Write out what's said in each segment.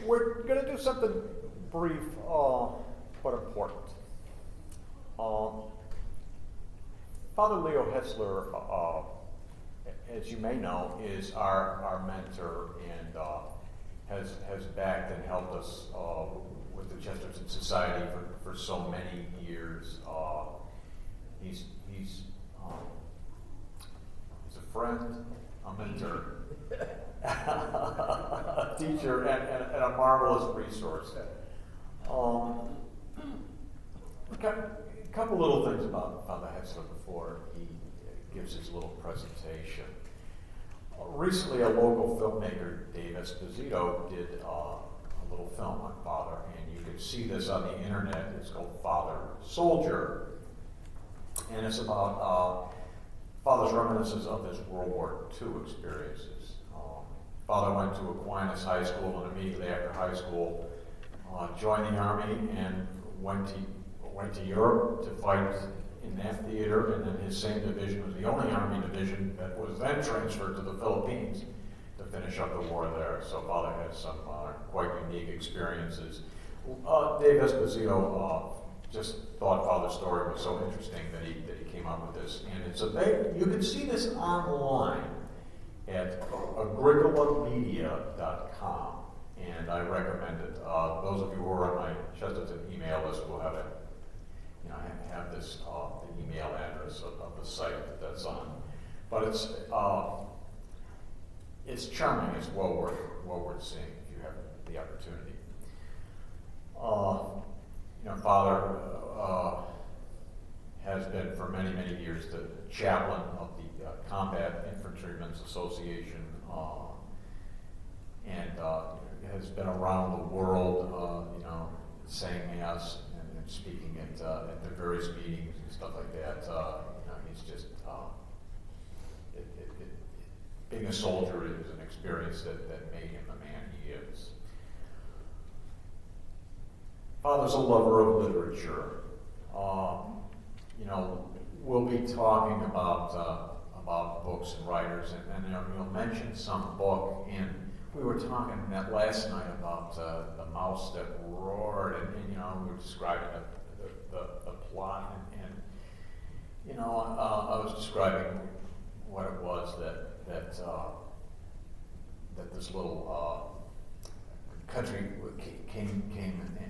We're going to do something brief but important. Father Leo Hetzler, as you may know, is our mentor and has backed and helped us with the Chesterton Society for so many years. He's a friend, a mentor, a teacher, and a marvelous resource. A couple little things about Father Hetzler before he gives his little presentation. Recently, a local filmmaker, Dave Esposito, did a little film on Father, and you can see this on the internet. It's called Father Soldier, and it's about Father's reminiscences of his World War II experiences. Father went to Aquinas High School, and immediately after high school, joined the Army and went to Europe to fight in that theater, and then his same division was the only Army division that was then transferred to the Philippines to finish up the war there. So Father had some quite unique experiences. Dave Esposito just thought Father's story was so interesting that he came up with this, and it's you can see this online at agricolamedia.com, and I recommend it. Those of you who are on my Chesterton email list will have it. Have this the email address of the site that's on, but it's charming. It's well worth seeing if you have the opportunity. Father has been for many years the chaplain of the Combat Infantrymen's Association, and has been around the world, saying mass and speaking at the various meetings and stuff like that. He's just being a soldier is an experience that made him the man he is. Father's a lover of literature. We'll be talking about books and writers, and you'll mention some book. And we were talking that last night about the mouse that roared, and we were describing the plot, and I was describing what it was that this little country came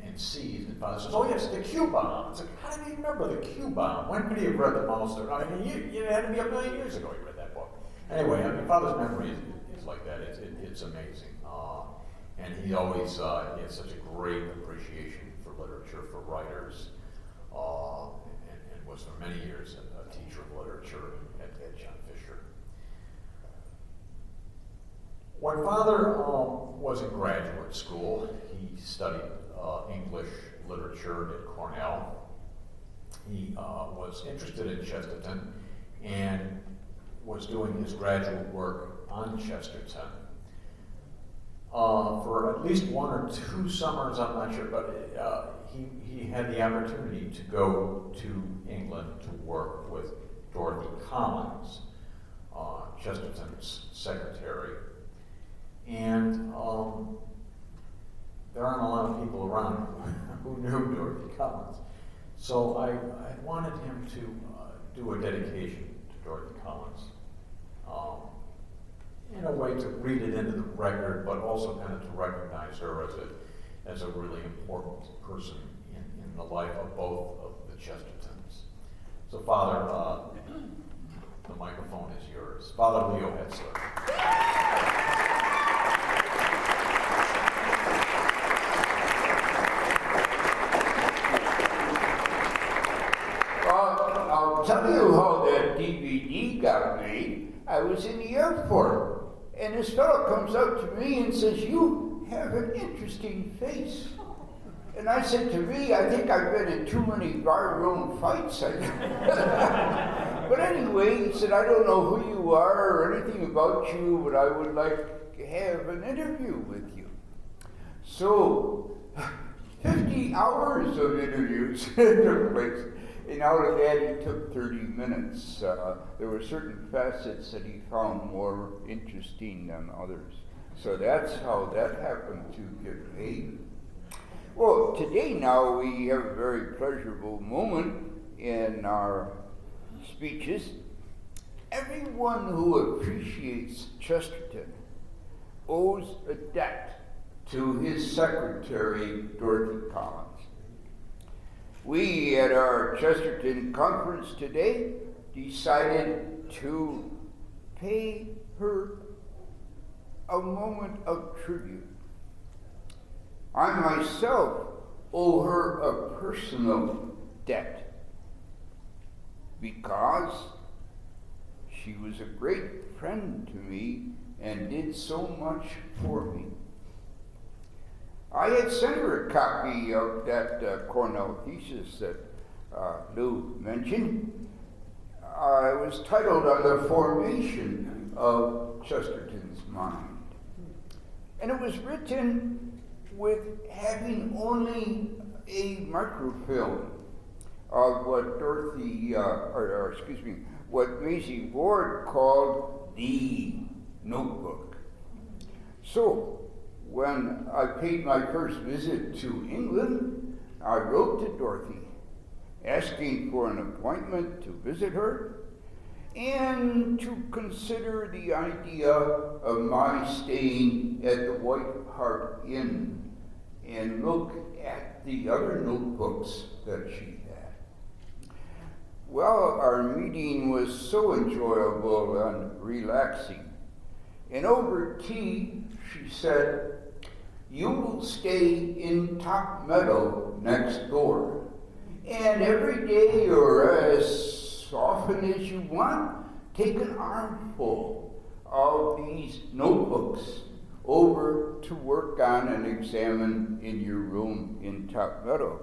and seized. And Father says, "Oh yes, the Q bomb." It's like, how do you remember the Q bomb? When could he have read the mouse? I mean, it had to be a million years ago he read that book. Anyway, Father's memory is like that. It's amazing. And he always he had such a great appreciation for literature, for writers, and was for many years a teacher of literature at John Fisher. When Father was in graduate school, he studied English literature at Cornell. He was interested in Chesterton and was doing his graduate work on Chesterton. For at least one or two summers, I'm not sure, but he had the opportunity to go to England to work with Dorothy Collins, Chesterton's secretary. And there aren't a lot of people around who knew Dorothy Collins. So I wanted him to do a dedication to Dorothy Collins. In a way to read it into the record, but also kind of to recognize her as a really important person in the life of both of the Chestertons. So Father, the microphone is yours. Father Leo Hetzler. I'll tell you how that DVD got made. I was in the airport, and this fellow comes up to me and says, "You have an interesting face." And I said to me, "I think I've been in too many barroom fights." But anyway, he said, "I don't know who you are or anything about you, but I would like to have an interview with you." So, 50 hours of interviews took place. And out of that, he took 30 minutes. There were certain facets that he found more interesting than others. So that's how that happened to get paid. Well, today now we have a very pleasurable moment in our speeches. Everyone who appreciates Chesterton owes a debt to his secretary, Dorothy Collins. We at our Chesterton Conference today decided to pay her a moment of tribute. I myself owe her a personal debt because she was a great friend to me and did so much for me. I had sent her a copy of that Cornell thesis that Lou mentioned. It was titled On the Formation of Chesterton's Mind. And it was written with having only a microfilm of what what Maisie Ward called the notebook. So, when I paid my first visit to England, I wrote to Dorothy, asking for an appointment to visit her and to consider the idea of my staying at the White Hart Inn and look at the other notebooks that she had. Well, our meeting was so enjoyable and relaxing. And over tea, she said, "You will stay in Top Meadow next door. And every day or as often as you want, take an armful of these notebooks over to work on and examine in your room in Top Meadow."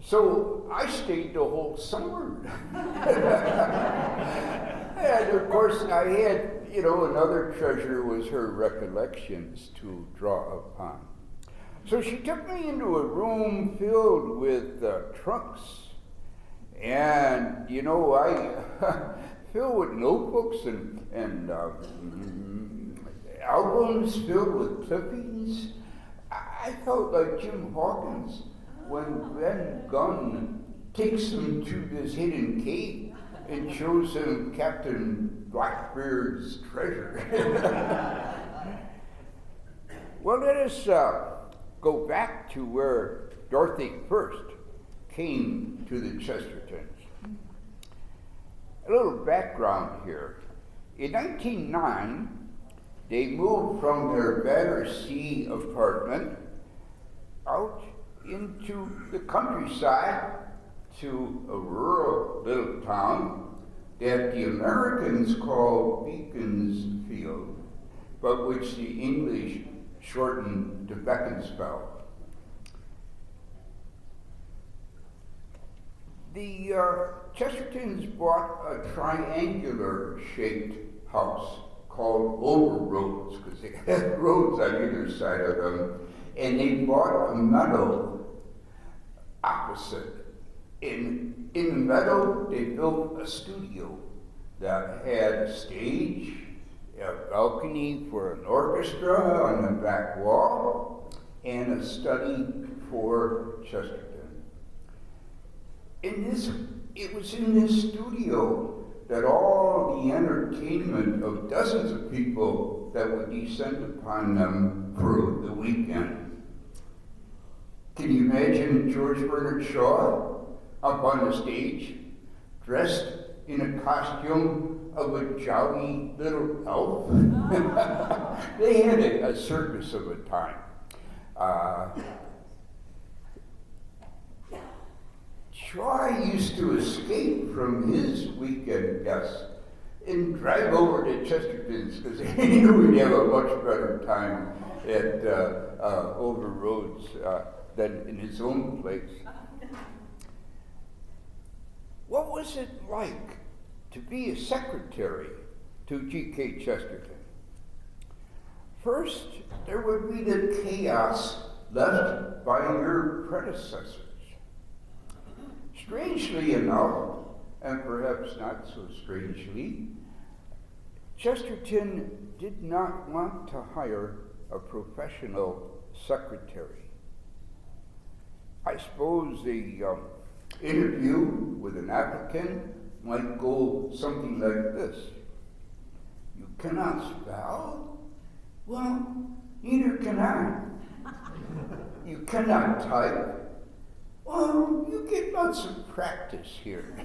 So I stayed the whole summer. And of course I had, another treasure was her recollections to draw upon. So she took me into a room filled with trunks. And, I filled with notebooks and albums filled with clippings. I felt like Jim Hawkins when Ben Gunn takes him to this hidden cave and shows him Captain Blackbeard's treasure. Well, let us go back to where Dorothy first came to the Chestertons. A little background here. In 1909, they moved from their Battersea apartment out into the countryside to a rural little town that the Americans call Beaconsfield, but which the English shortened to Beaconsfield. The Chestertons bought a triangular-shaped house called Overroads, because they had roads on either side of them, and they bought a meadow opposite. In the meadow, they built a studio that had a stage, a balcony for an orchestra on the back wall, and a study for Chesterton. It was in this studio that all the entertainment of dozens of people that would descend upon them for the weekend. Can you imagine George Bernard Shaw up on the stage, dressed in a costume of a jolly little elf? They had a circus of a time. Shaw used to escape from his weekend guests and drive over to Chesterton's because he knew he'd have a much better time at Overroads than in his own place. What was it like to be a secretary to G.K. Chesterton? First, there would be the chaos left by your predecessors. Strangely enough, and perhaps not so strangely, Chesterton did not want to hire a professional secretary. I suppose the interview with an applicant might go something like this. You cannot spell? Well, neither can I. You cannot type? Well, you get lots of practice here.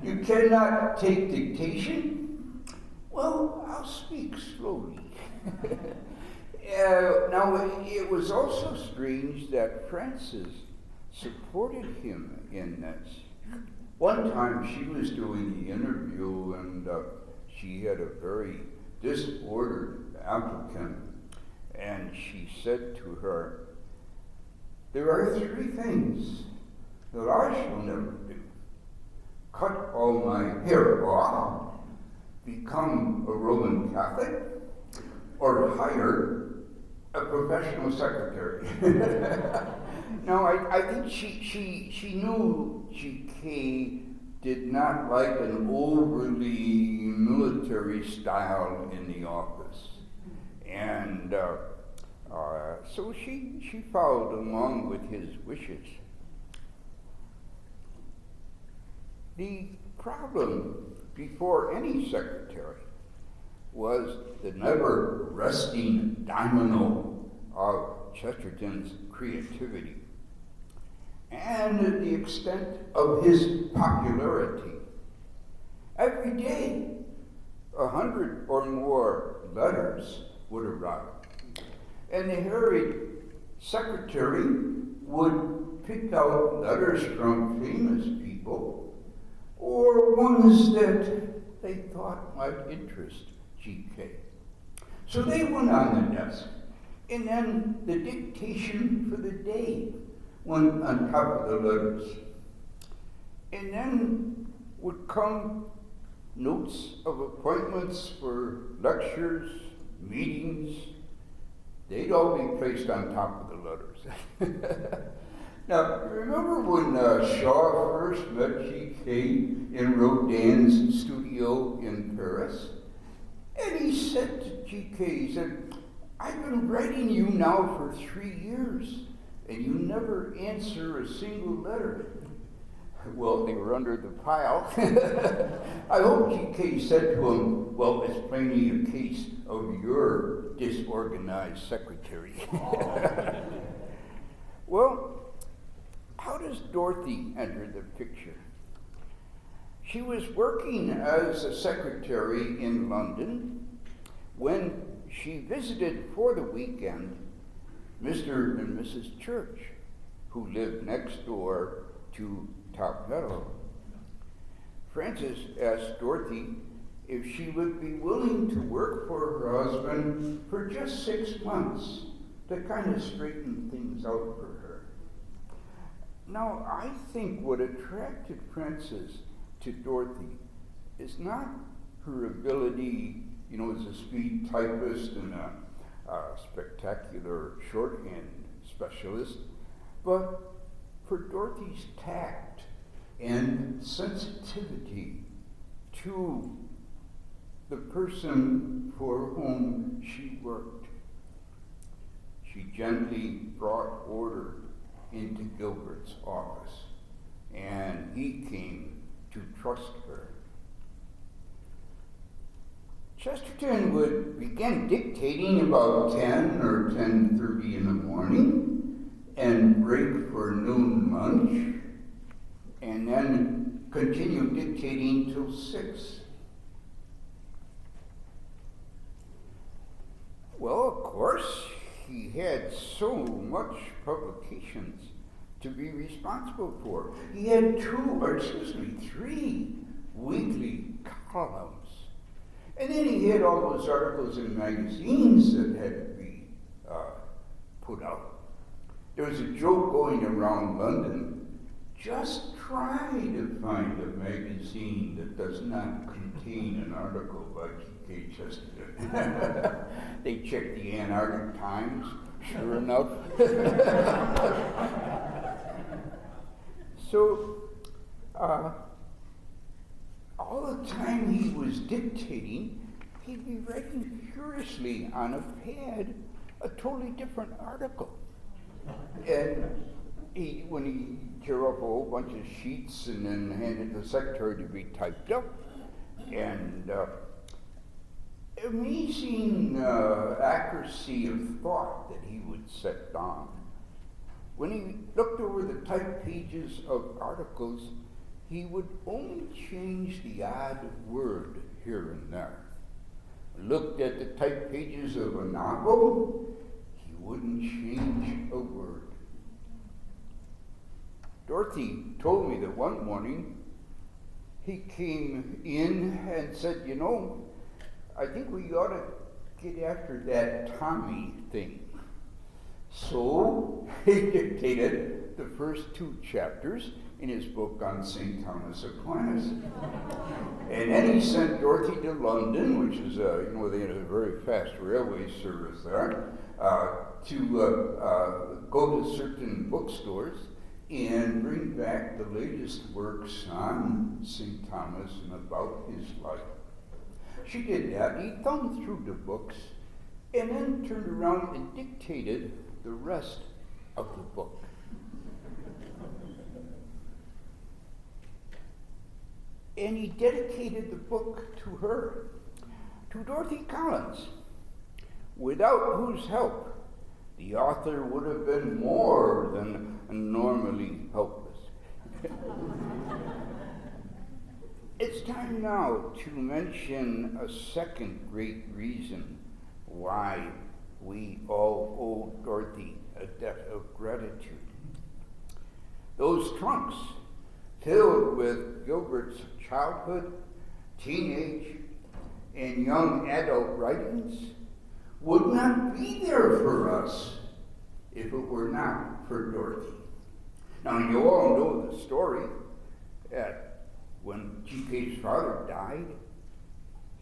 You cannot take dictation? Well, I'll speak slowly. Now, it was also strange that Frances supported him in this. One time she was doing the interview and she had a very disordered applicant, and she said to her, "There are 3 things that I shall never do. Cut all my hair off, become a Roman Catholic, or hire a professional secretary." Now, I think she knew GK did not like an overly military style in the office. And so she followed along with his wishes. The problem before any secretary was the never-resting dynamo of Chesterton's creativity and the extent of his popularity. Every day, 100 or more letters would arrive, and the harried secretary would pick out letters from famous people or ones that they thought might interest GK. So they went on the desk, and then the dictation for the day went on top of the letters. And then would come notes of appointments for lectures, meetings. They'd all be placed on top of the letters. Now, remember when Shaw first met GK in Rodin's studio in Paris? And he said to GK, he said, "I've been writing you now for 3 years, and you never answer a single letter." Well, they were under the pile. I hope GK said to him, "Well, it's plainly a case of your disorganized secretary." Well, how does Dorothy enter the picture? She was working as a secretary in London when she visited for the weekend Mr. and Mrs. Church, who lived next door to Top Meadow. Frances asked Dorothy if she would be willing to work for her husband for just 6 months to kind of straighten things out for her. Now, I think what attracted Frances to Dorothy is not her ability, as a speed typist and a spectacular shorthand specialist, but for Dorothy's tact and sensitivity to the person for whom she worked. She gently brought order into Gilbert's office, and he came to trust her. Chesterton would begin dictating about 10 or 10:30 in the morning and break for noon lunch, and then continue dictating till 6. Well, of course, he had so much publications to be responsible for. He had 3 weekly columns. And then he had all those articles in magazines that had to be put out. There was a joke going around London: just try to find a magazine that does not contain an article by G.K. Chesterton. They checked the Ann Arbor Times, sure enough. So, all the time he was dictating, he'd be writing furiously on a pad a totally different article. And when he tear up a whole bunch of sheets and then hand it to the secretary to be typed up, and amazing accuracy of thought that he would set down. When he looked over the typed pages of articles, he would only change the odd word here and there. Looked at the typed pages of a novel, he wouldn't change a word. Dorothy told me that one morning he came in and said, you know, I think we ought to get after that Tommy thing. So he dictated the first 2 chapters in his book on St. Thomas Aquinas. And then he sent Dorothy to London, which is, they had a very fast railway service there, to go to certain bookstores and bring back the latest works on St. Thomas and about his life. She did that. He thumbed through the books and then turned around and dictated the rest of the book. And he dedicated the book to her, to Dorothy Collins, without whose help the author would have been more than normally helpless. It's time now to mention a second great reason why we all owe Dorothy a debt of gratitude. Those trunks filled with Gilbert's childhood, teenage, and young adult writings would not be there for us if it were not for Dorothy. Now, you all know the story that when G.K.'s father died,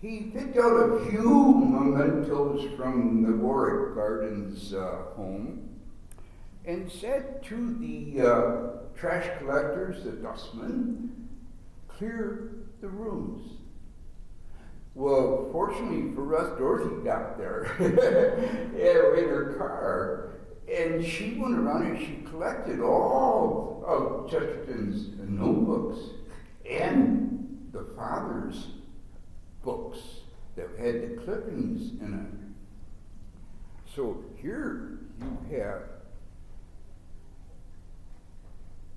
he picked out a few mementos from the Warwick Gardens home and said to the trash collectors, the dustmen, clear the rooms. Well, fortunately for us, Dorothy got there in her car, and she went around and she collected all of Chesterton's notebooks and the father's books that had the clippings in it. So here you have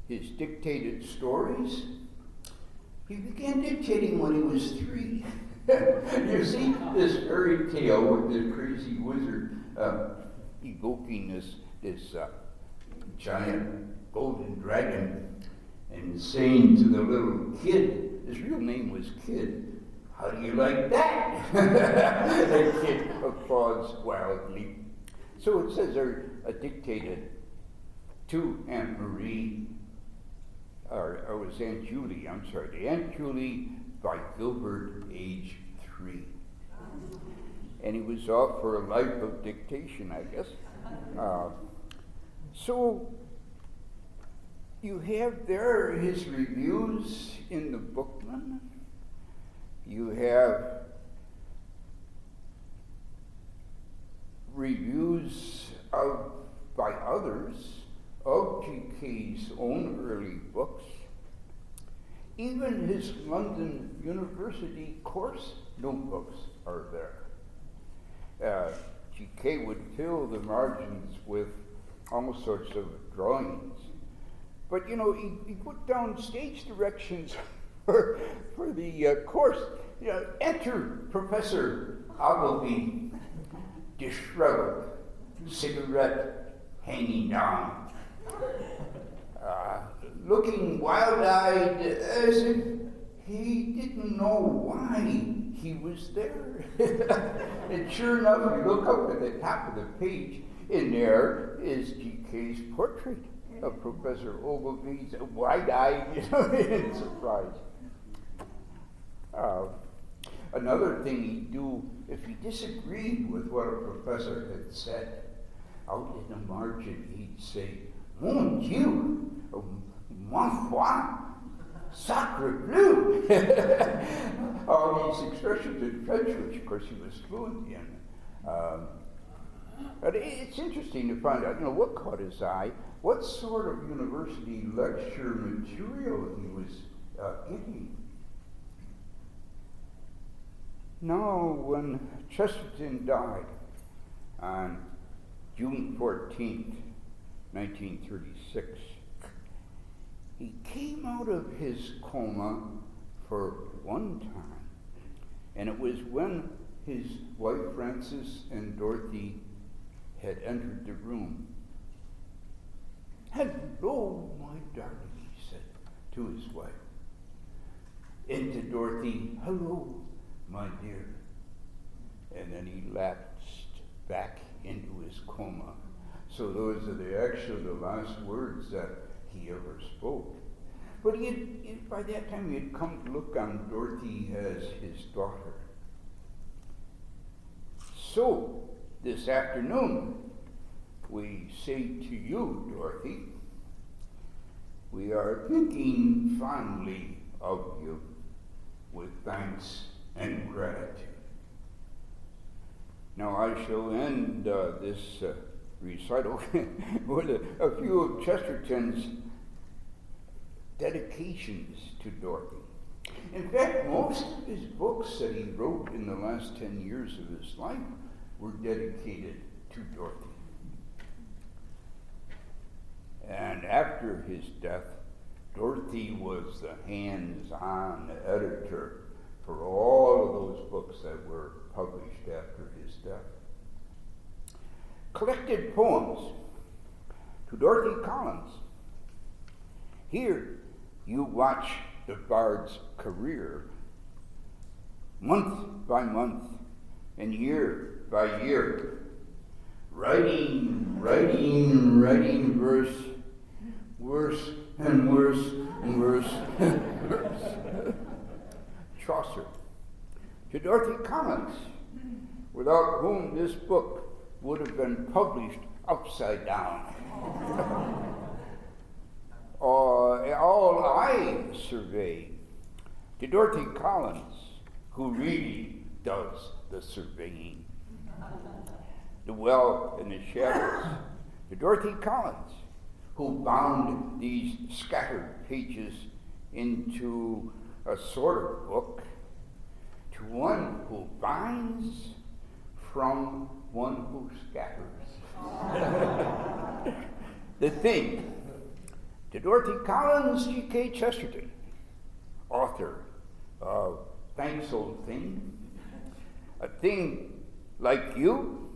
his dictated stories. He began dictating when he was 3. You see this fairy tale with this crazy wizard evoking this giant golden dragon and saying to the little kid, his real name was Kid, how do you like that? The kid applauds wildly. So it says they're dictated to Aunt Marie, or it was Aunt Julie, to Aunt Julie by Gilbert, age 3. And he was off for a life of dictation, I guess. So you have there his reviews in the Bookman. You have reviews by others of G.K.'s own early books. Even his London University course notebooks are there. G.K. would fill the margins with all sorts of drawings. But, he put down stage directions for the course. Enter Professor Ogilvy, disheveled, cigarette hanging down, looking wild-eyed as if he didn't know why he was there. And sure enough, you look up at the top of the page, and there is G.K.'s portrait of Professor Ogilvy's wide-eyed, in surprise. Another thing he'd do, if he disagreed with what a professor had said, out in the margin he'd say, Mon Dieu, ma foi. Sacre bleu! All these expressions in French, which of course he was fluent in. But it's interesting to find out, what caught his eye, what sort of university lecture material he was getting. Now, when Chesterton died on June 14th, 1936, he came out of his coma for one time, and it was when his wife Frances and Dorothy had entered the room. "Hello, my darling," he said to his wife. And to Dorothy, "Hello, my dear." And then he lapsed back into his coma. So those are the last words that he ever spoke. But by that time he had come to look on Dorothy as his daughter. So, this afternoon, we say to you, Dorothy, we are thinking fondly of you with thanks and gratitude. Now I shall end this recital with a few of Chesterton's dedications to Dorothy. In fact, most of his books that he wrote in the last 10 years of his life were dedicated to Dorothy. And after his death, Dorothy was the hands-on editor for all of those books that were published after his death. Collected poems to Dorothy Collins. Here you watch the bard's career, month by month and year by year, writing verse, worse and worse and worse and worse. Chaucer. To Dorothy Collins, without whom this book would have been published upside down. All I survey. To Dorothy Collins, who really does the surveying. The well and the shadows. To Dorothy Collins, who bound these scattered pages into a sort of book. To one who binds from one who scatters. The Thing. To Dorothy Collins, G.K. Chesterton, author of Thanks, Old Thing, A Thing Like You,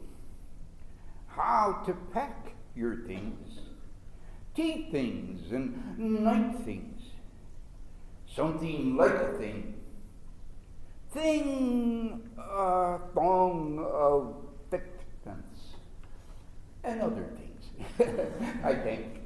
How to Pack Your Things, Tea Things and Night Things, Something Like a Thing, Thing, a Thong of Thick Fence, and other things. I think.